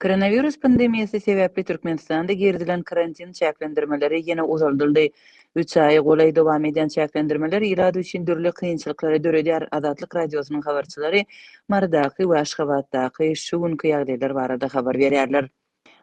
Koronavirus pandemiýasy sebäpli Türkmenistanda girizilen karantin çäklendirmeleri ýene uzaldyldy. 3 ay golaý dowam edýän çäklendirmeler ilat üçin dürli kynçylyklary döredýär. Azatlyk Radiosynyň habarçylary Marydaky we Aşgabatdaky şu günkü ýagdaýlar barada habar berýärler.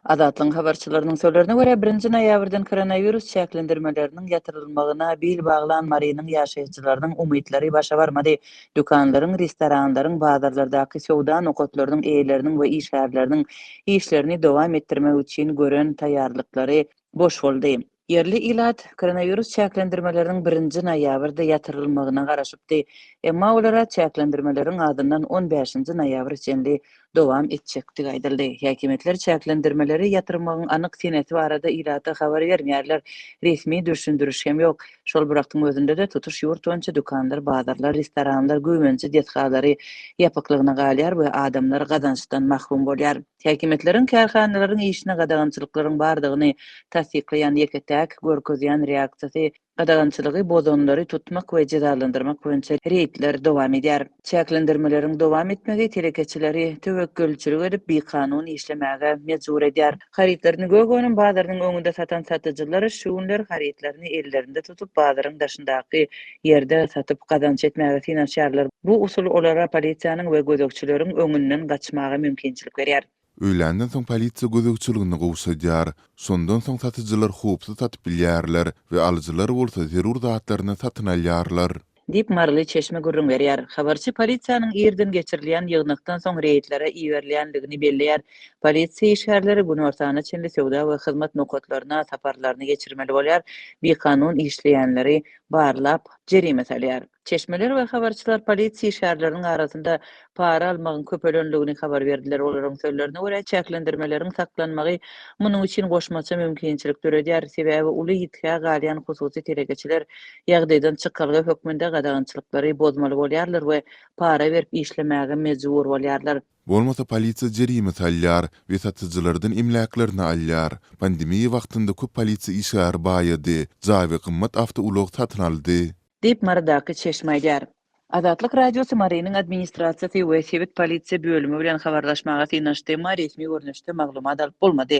Azatlyk habarçylarynyň sözlerine görä 1-nji noýabrdan koronawirus çäklendirmeleriniň ýatyrylmagyna bil baglan Marynyň ýaşaýjylarynyň umytlary başa barmady. Dükanlaryň, restoranlaryň, bazarlardaky sowda nokatlarynyň eýleriniň we işgärleriniň işlerini dowam etdirmek üçin gören taýýarlyklary boş boldy. Yerli ilat koronavirus çäklendirmeleriniň 1-nji noýabrda ýatyrylmagyna garaşypdy. Emma olara çäklendirmeleriň adyndan 15-nji noýabr içinde dowam etjekdi aýdyldy. Häkimetler çäklendirmeleri ýatyrmagyň anyk seneti barada ilata habar bermeýärler. Resmi düşündürüş hem ýok. Şol birakdyň özünde de tutuş ýurt boýunça dükanlar, bazarlar, restoranlar, güýmençi dethalary ýapyklygyna galýar we adamlar gazançdan mahrum bolýar. Häkimetleriň karhanalaryň işine gadagançylyklaryň bardygyny tasdiklaýan ýeketäk görkezýän reaksiýasy gadagançylygy bozonlary tutmak we jazalandyrmak boýunça reýtler dowam edýär. Çäklendirmeleriň dowam etmegi telekeçileri töwekkülçilik edip bekanun işlemäge mejbur edýär. Haritlaryny gögönün bazarynyň öňünde satan satyjylar şu günler haritlaryny ellerinde tutup bazaryň daşyndaky ýerde satyp gazanç etmäge finansiýarlar. Bu usul olara polisiýanyň we gözekçileriň öňünden gaçmaga mümkinçilik berýär. Öýländen soň polisiýa gözekçiligini gowşadýar. Sondan soň satyjylar hupsy satyp bilýärler we alyjylar bolsa zerur zatlaryny satyn alýarlar. Dip marly çeşme gurrun berýär. Habarçy polisiýanyň ýerden geçirilýän ýygnykdan soň reýtlere iýerlenligini belleýär. Polisiýa işgärleri bunu ortana çenli sowda we hyzmat nokatlaryna saparlaryny geçirmeli bolýar. Bekanun işleýänleri barlap jerime salýar. Çeşmeler we habarçylar polisiýa işgärleriniň arasynda para almagyň köpelenligini habar berdiler. Olaryň sözlerine görä çäklendirmeleriň saklanmagy munyň üçin goşmaça mümkinçilik döredýär. Sebäbi uly ýitkä galýan hususy telekeçiler ýagdaýdan çykalgy hökmünde gadagançylyklary bozmaly bolýarlar we para berip işlemäge mejbur bolýarlar. Bolmasa polisiýa jerime salýar we satyjylardan imlaklaryny alýar. Pandemiýa wagtynda köp polisiýa işgär baýady, jawy gymmat awtoulag satyn aldy. Dip Marydaky çeşmeýär. Azatlyk Radiosynyň Marynyň administrasiýasy we Sewet polisiýa bölümi bilen habarlaşmaga synaşdy, resmi görnüşde maglumat alyp bolmady.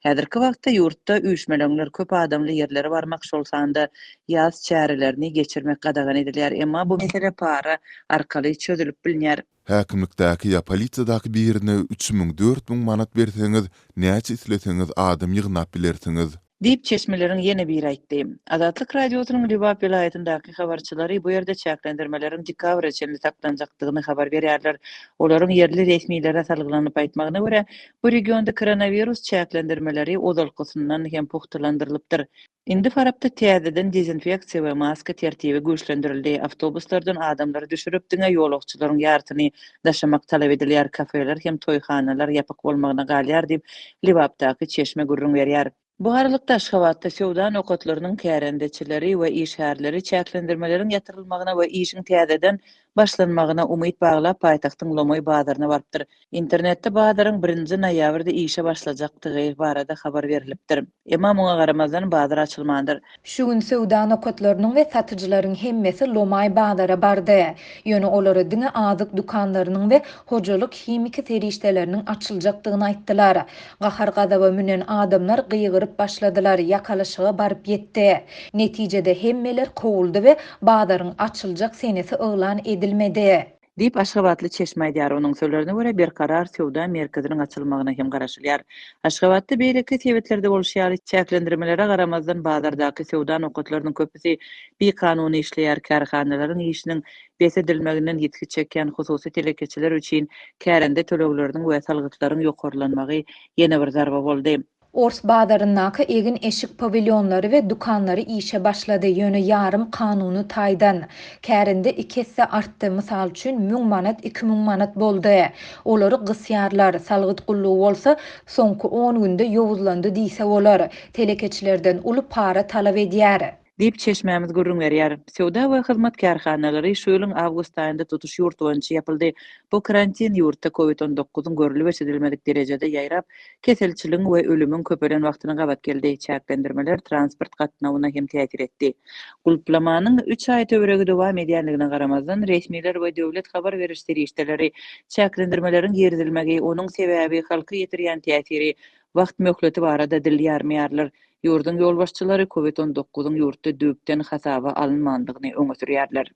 Häzirki wagtda ýurtda üýtmelenler köp adamly ýerlere barmak şolsanda ýaz çärelerini geçirmek gadagan edilýär, emma bu mesele para arkaly çözülüp bilinýär. Häkimlikdäki ýa polisiýadaky birine 3000-4000 manat berseňiz, näçe isleseňiz adam ýygnap bilersiňiz. Dip çeşmelerin yeni bir aýtdy. Azatlyk Radiosynyň Liwap vilayatyndaky habarçylary bu ýerde çäklendirmeleriň dekabr içinde saklanjakdygyny habar berýärler. Olaryň yerli resmiýetlere salgylanyp aýtmagyna görä, bu regionda koronawirus çäklendirmeleri ozalkysyndan hem puhtalandyrylypdyr. Indi farapda täzeden dezinfeksiýa we maska tertibi güýçlendirildi. Awtobuslardan adamlary düşürüp diňe ýolagçylaryň ýartyny daşamak talap edilýär. Kafeler hem toýhanalar ýapyk bolmagyna galýar diýip Liwapdaky çeşme gurrun berýär. Bu aralykda Aşgabatda sowda nokatlarynyň kärendeçileri we işgärleri çäklendirmeleriň ýatyrylmagyna we işiň täzeden başlanmagyna umyt baglap paýtagtyň Lomoy bazaryna barpdyr. Internetde bazaryň 1-nji noýabrda işe başlajakdygy barada habar berilipdir. Emma muňa garamazdan bazar açylmandyr. Şu gün sowda nokatlarynyň we satyjylaryň hemmesi Lomoy bazara bardy. Ýöne olary diňe azyk dükanlarynyň we hojalyk himiki terişdeleriniň açyljakdygyny aýtdylar. Gahar gazaba münen adamlar gyýgyryp başladylar, ýakalaşyga baryp ýetdi. Netijede hemmeler kowuldy we bazaryň açyljak senesi elan edilmedi. Dip Aşgabatly çeşmeýär. Onuň sözlerine görä bir karar sowda merkeziniň açylmagyna hem garaşylýar. Aşgabatda beýleki sebetlerde bolşýar çäklendirmelere garamazdan bazardaky sowda nokatlarynyň köpüsi bekanun işleýär. Karhanalaryň işiniň besedilmeginden ýetki çeken hususy telekeçiler üçin kärende tölegleriniň we salgytlaryň ýokarlanmagy ýene bir zarba boldy. Ors bazarynyňky egin eşik pavilyonlary we dukanlary işe başlady. Ýöne ýarym kanuny taýdan. Kärinde 2 hisse artdy. Mysal üçin 1000 manat 2000 manat boldy. Olary gysýarlar, salgyt gullugy bolsa soňky 10 günde ýowuzlandy diýse bolar. Telekeçilerden uly para talap edýär. diýip çeşmämiz gürrüň berýär. Sewda we hyzmat karhanalary şu ýylyň awgust aýynda tutuş ýurt boýunça ýapyldy. Bu karantin ýurtda COVID-19 görülip edilmedik derejede ýaýrap, keselçiligiň we ölümüň köpelen wagtyna gabat geldi. Çäklendirmeler transport gatnawyna hem täsir etdi. Gulplamanyň 3 aý töweregi dowam edýänligine garamazdan resmiler we döwlet habar beriş serişdeleri çäklendirmelerin girizilmegi, onuň sebäbi halky ýetirýän täsiri, wagt möhleti barada dilýärmeýärler. Ýurdun ýolbaşçylary COVID-19 ýurtda döpden hasaba alynmandygyny öňe sürýärler.